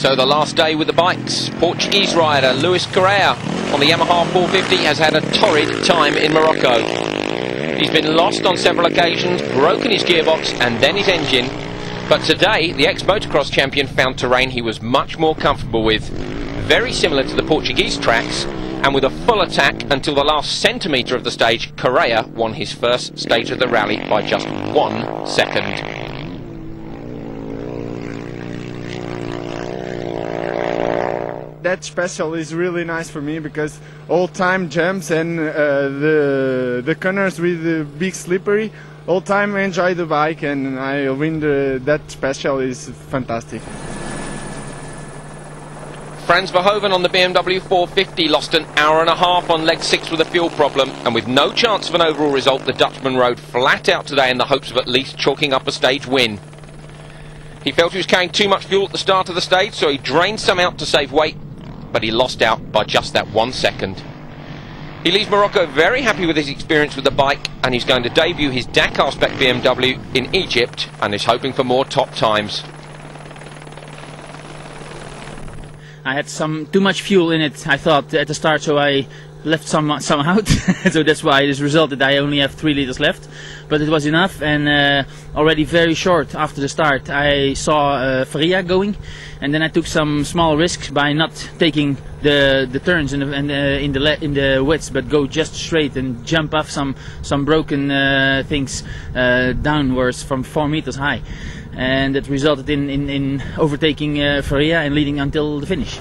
So the last day with the bikes. Portuguese rider Luis Correa on the Yamaha 450 has had a torrid time in Morocco. He's been lost on several occasions, broken his gearbox and then his engine. But today, the ex-motocross champion found terrain he was much more comfortable with. Very similar to the Portuguese tracks, and with a full attack until the last centimetre of the stage, Correa won his first stage of the rally by just 1 second. That special is really nice for me because all time jumps and the corners with the big slippery, all time enjoy the bike and I win that special is fantastic. Frans Verhoeven on the BMW 450 lost an hour and a half on leg 6 with a fuel problem, and with no chance of an overall result, the Dutchman rode flat out today in the hopes of at least chalking up a stage win. He felt he was carrying too much fuel at the start of the stage, so he drained some out to save weight, but he lost out by just that 1 second. He leaves Morocco very happy with his experience with the bike, and he's going to debut his Dakar spec BMW in Egypt and is hoping for more top times. I had too much fuel in it, I thought, at the start, so I left some out. So that's why it resulted I only have 3 liters left. But it was enough, and already very short after the start I saw Faria going, and then I took some small risks by not taking the turns in the wets, but go just straight and jump off some broken things downwards from 4 meters high. And it resulted in overtaking Faria and leading until the finish.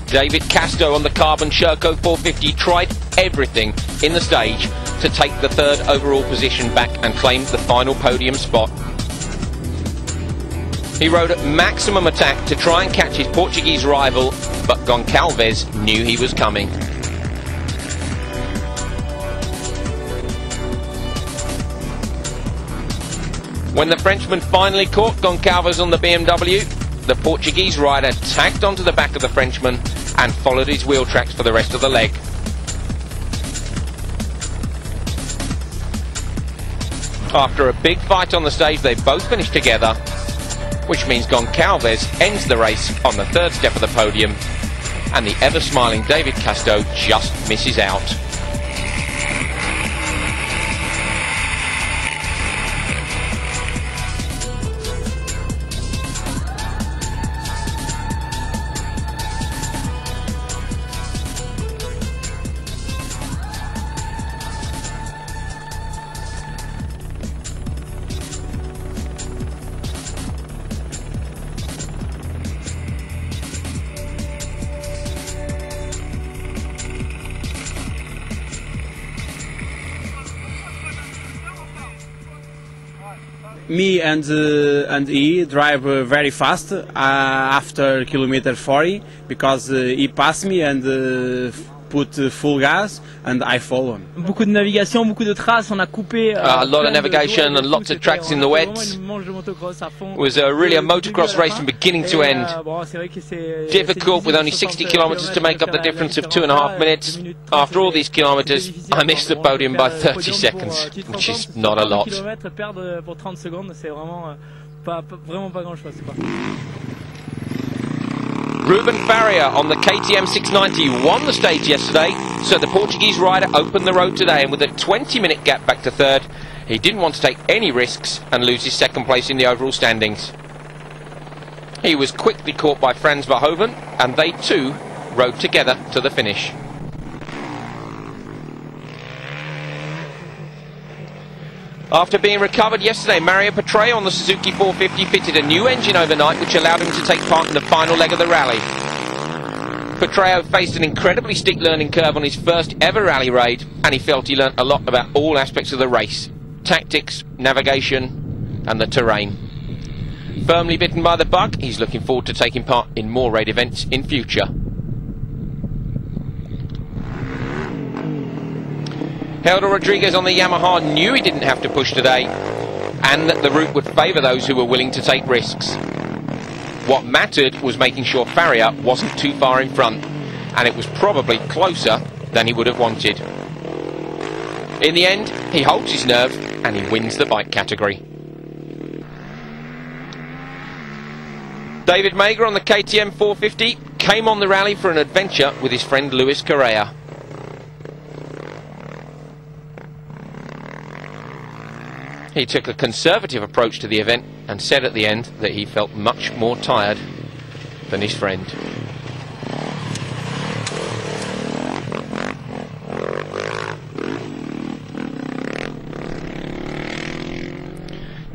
David Casto on the Carbon Sherco 450 tried everything in the stage to take the 3rd overall position back and claim the final podium spot. He rode at maximum attack to try and catch his Portuguese rival, but Goncalves knew he was coming. When the Frenchman finally caught Goncalves on the BMW, the Portuguese rider tagged onto the back of the Frenchman and followed his wheel tracks for the rest of the leg. After a big fight on the stage, they both finished together, which means Goncalves ends the race on the 3rd step of the podium, and the ever-smiling David Casto just misses out. Me and he drive very fast after kilometer 40 because he passed me and put full gas and I follow him. Beaucoup de navigation, beaucoup de traces, on a coupé. A lot of navigation and lots of tracks in the wets. It was really a motocross race from beginning to end. Difficult with only 60 kilometers to make up the difference of 2.5 minutes. After all these kilometers, I missed the podium by 30 seconds, which is not a lot. Ruben Faria on the KTM 690 won the stage yesterday, so the Portuguese rider opened the road today, and with a 20-minute gap back to 3rd, he didn't want to take any risks and lose his 2nd place in the overall standings. He was quickly caught by Frans Verhoeven, and they too rode together to the finish. After being recovered yesterday, Mario Petreo on the Suzuki 450 fitted a new engine overnight, which allowed him to take part in the final leg of the rally. Petreo faced an incredibly steep learning curve on his first ever rally raid, and he felt he learnt a lot about all aspects of the race: tactics, navigation and the terrain. Firmly bitten by the bug, he's looking forward to taking part in more raid events in future. Helder Rodriguez on the Yamaha knew he didn't have to push today, and that the route would favour those who were willing to take risks. What mattered was making sure Faria wasn't too far in front, and it was probably closer than he would have wanted. In the end, he holds his nerve and he wins the bike category. David Mager on the KTM 450 came on the rally for an adventure with his friend Luis Correa. He took a conservative approach to the event and said at the end that he felt much more tired than his friend.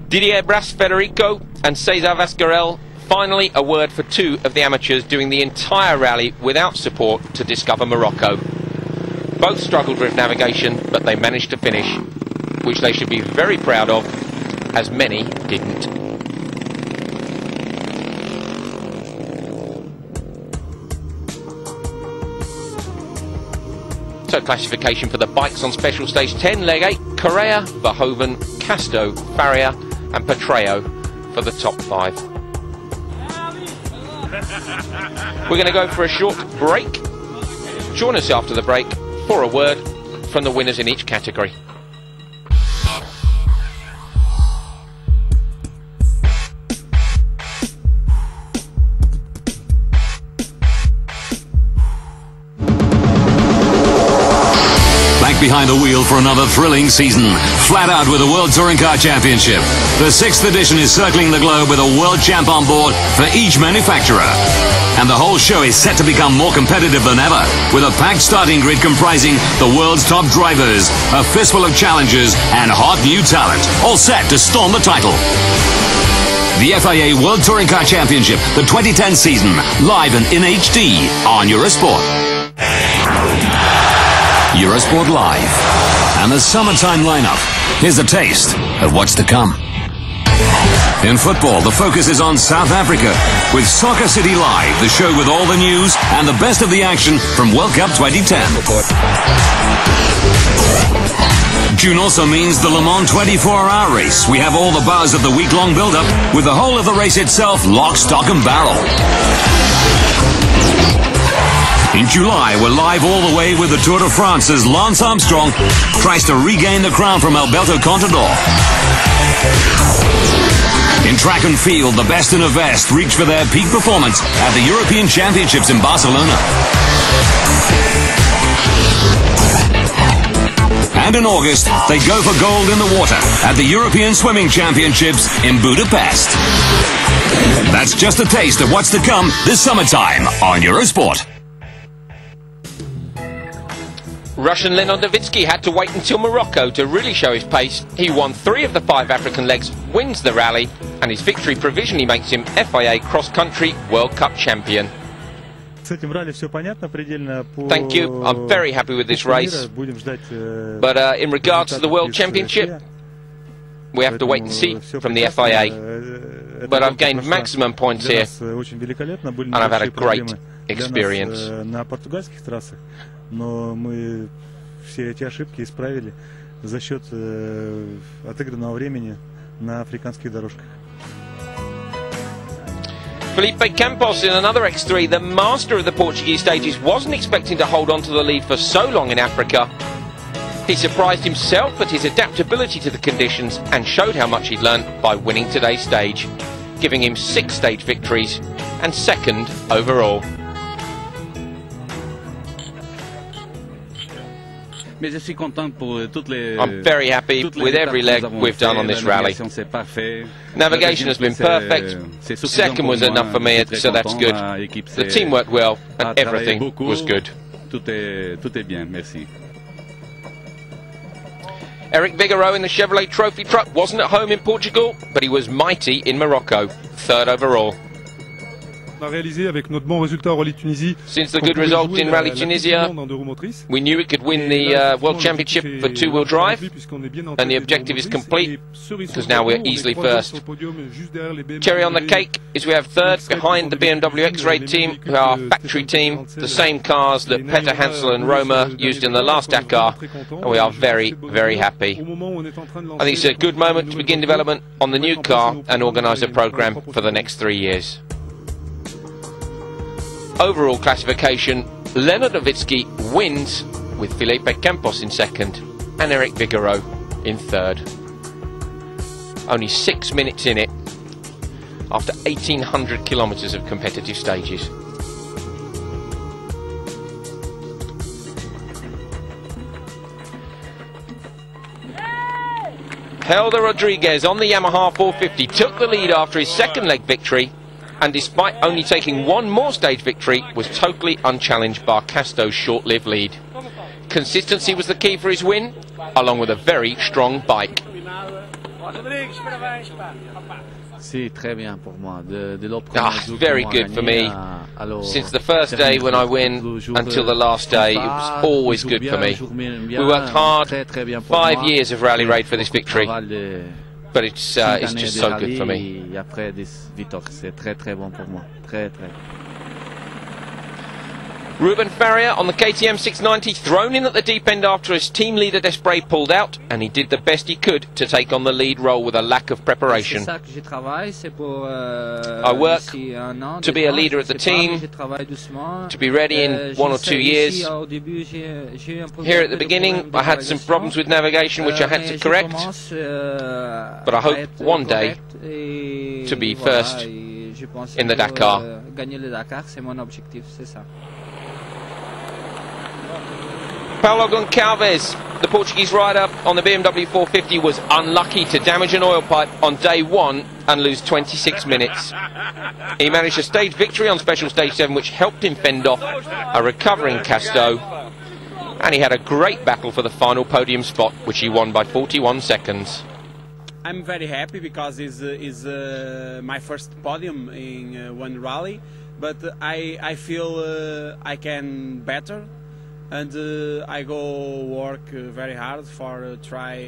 Didier Bras-Federico and Cesar Vascarel. Finally, a word for two of the amateurs doing the entire rally without support to discover Morocco. Both struggled with navigation, but they managed to finish, which they should be very proud of, as many didn't. So classification for the bikes on special stage 10, leg 8, Correa, Verhoeven, Casto, Faria and Petreo for the top 5. We're going to go for a short break. Join us after the break for a word from the winners in each category. Behind the wheel for another thrilling season, flat out with the World Touring Car Championship. The 6th edition is circling the globe with a world champ on board for each manufacturer. And the whole show is set to become more competitive than ever, with a packed starting grid comprising the world's top drivers, a fistful of challengers and hot new talent, all set to storm the title. The FIA World Touring Car Championship, the 2010 season, live and in HD on Eurosport. Eurosport Live and the summertime lineup. Here's a taste of what's to come. In football, the focus is on South Africa with Soccer City Live, the show with all the news and the best of the action from World Cup 2010. June also means the Le Mans 24-hour race. We have all the buzz of the week-long build-up with the whole of the race itself lock, stock and barrel. In July, we're live all the way with the Tour de France as Lance Armstrong tries to regain the crown from Alberto Contador. In track and field, the best in a vest reach for their peak performance at the European Championships in Barcelona. And in August, they go for gold in the water at the European Swimming Championships in Budapest. That's just a taste of what's to come this summertime on Eurosport. Russian Leonid Novitsky had to wait until Morocco to really show his pace. He won 3 of the 5 African legs, wins the rally, and his victory provisionally makes him FIA Cross Country World Cup champion. Thank you, I'm very happy with this race. But in regards to the World Championship, we have to wait and see from the FIA. But I've gained maximum points here, and I've had a great experience. Но мы все эти ошибки исправили за счет отыгранного времени на африканских дорожках. Felipe Campos in another X3, the master of the Portuguese stages, wasn't expecting to hold on to the lead for so long in Africa. He surprised himself at his adaptability to the conditions and showed how much he'd learned by winning today's stage, giving him 6 stage victories and 2nd overall. I'm very happy with every leg we've done on this rally. Navigation has been perfect. 2nd was enough for me, so that's good. The team worked well and everything was good. Eric Vigoureau in the Chevrolet Trophy truck wasn't at home in Portugal, but he was mighty in Morocco, 3rd overall. Since the good result in Rally Tunisia, we knew it could win the World Championship for 2-wheel drive, and the objective is complete, because now we're easily 1st. Cherry on the cake is we have 3rd behind the BMW X-Raid team, who are our factory team, the same cars that Peter Hansel and Roma used in the last Dakar, and we are very, very happy. I think it's a good moment to begin development on the new car and organise a programme for the next 3 years. Overall classification, Leonid Novitsky wins with Felipe Campos in 2nd and Eric Vigoureau in 3rd. Only 6 minutes in it, after 1,800 kilometres of competitive stages. Helder Rodriguez on the Yamaha 450 took the lead after his second leg victory, and despite only taking one more stage victory, was totally unchallenged by Casto's short-lived lead. Consistency was the key for his win, along with a very strong bike. Very good for me. Since the first day when I win until the last day, it was always good for me. We worked hard, 5 years of rally raid for this victory, but it's just so good for me. Ruben Farrier on the KTM 690, thrown in at the deep end after his team leader Desprez pulled out, and he did the best he could to take on the lead role with a lack of preparation. I work to be a leader of the team, to be ready in 1 or 2 years. Here at the beginning I had some problems with navigation which I had to correct, but I hope one day to be first in the Dakar. Paulo Goncalves, the Portuguese rider on the BMW 450, was unlucky to damage an oil pipe on day 1 and lose 26 minutes. He managed a stage victory on Special Stage 7, which helped him fend off a recovering Casto, and he had a great battle for the final podium spot, which he won by 41 seconds. I'm very happy because it's my first podium in one rally, but I feel I can better. And I go work very hard for try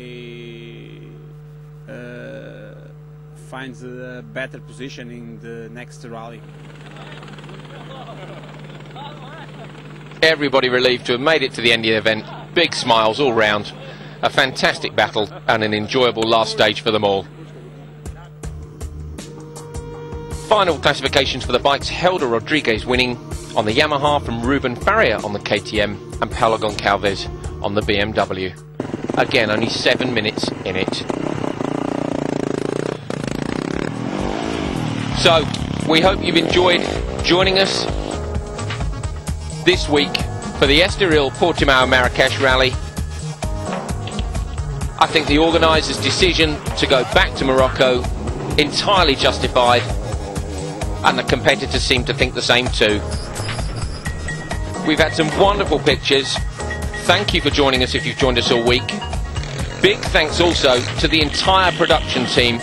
find a better position in the next rally. Everybody relieved to have made it to the end of the event. Big smiles all round. A fantastic battle and an enjoyable last stage for them all. Final classifications for the bikes: Helder Rodriguez winning on the Yamaha from Ruben Farrier on the KTM, and Paulo Goncalves on the BMW. Again, only 7 minutes in it. So, we hope you've enjoyed joining us this week for the Estoril Portimão Marraquexe rally. I think the organisers' decision to go back to Morocco entirely justified, and the competitors seem to think the same too. We've had some wonderful pictures. Thank you for joining us if you've joined us all week. Big thanks also to the entire production team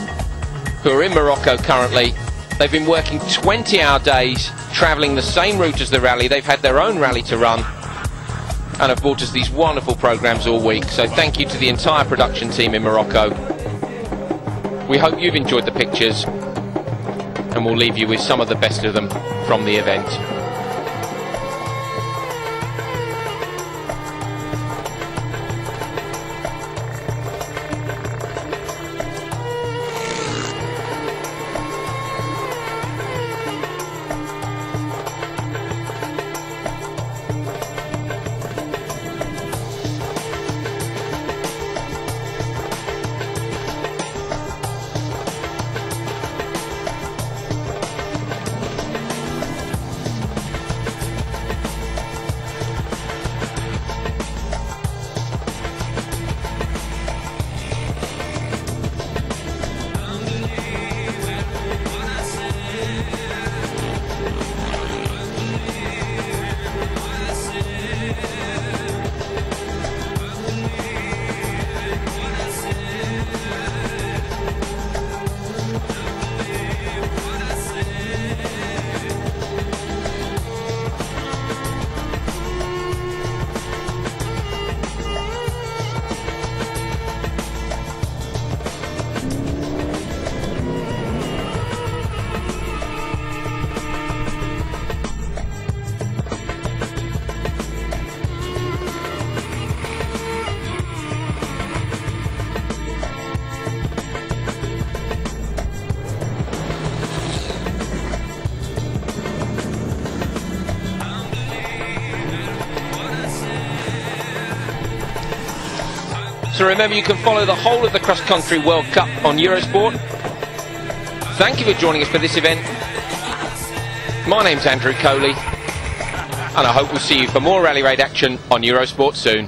who are in Morocco currently. They've been working 20-hour days, travelling the same route as the rally. They've had their own rally to run and have brought us these wonderful programmes all week. So thank you to the entire production team in Morocco. We hope you've enjoyed the pictures, and we'll leave you with some of the best of them from the event. So remember, you can follow the whole of the Cross Country World Cup on Eurosport. Thank you for joining us for this event. My name's Andrew Coley, and I hope we'll see you for more Rally Raid action on Eurosport soon.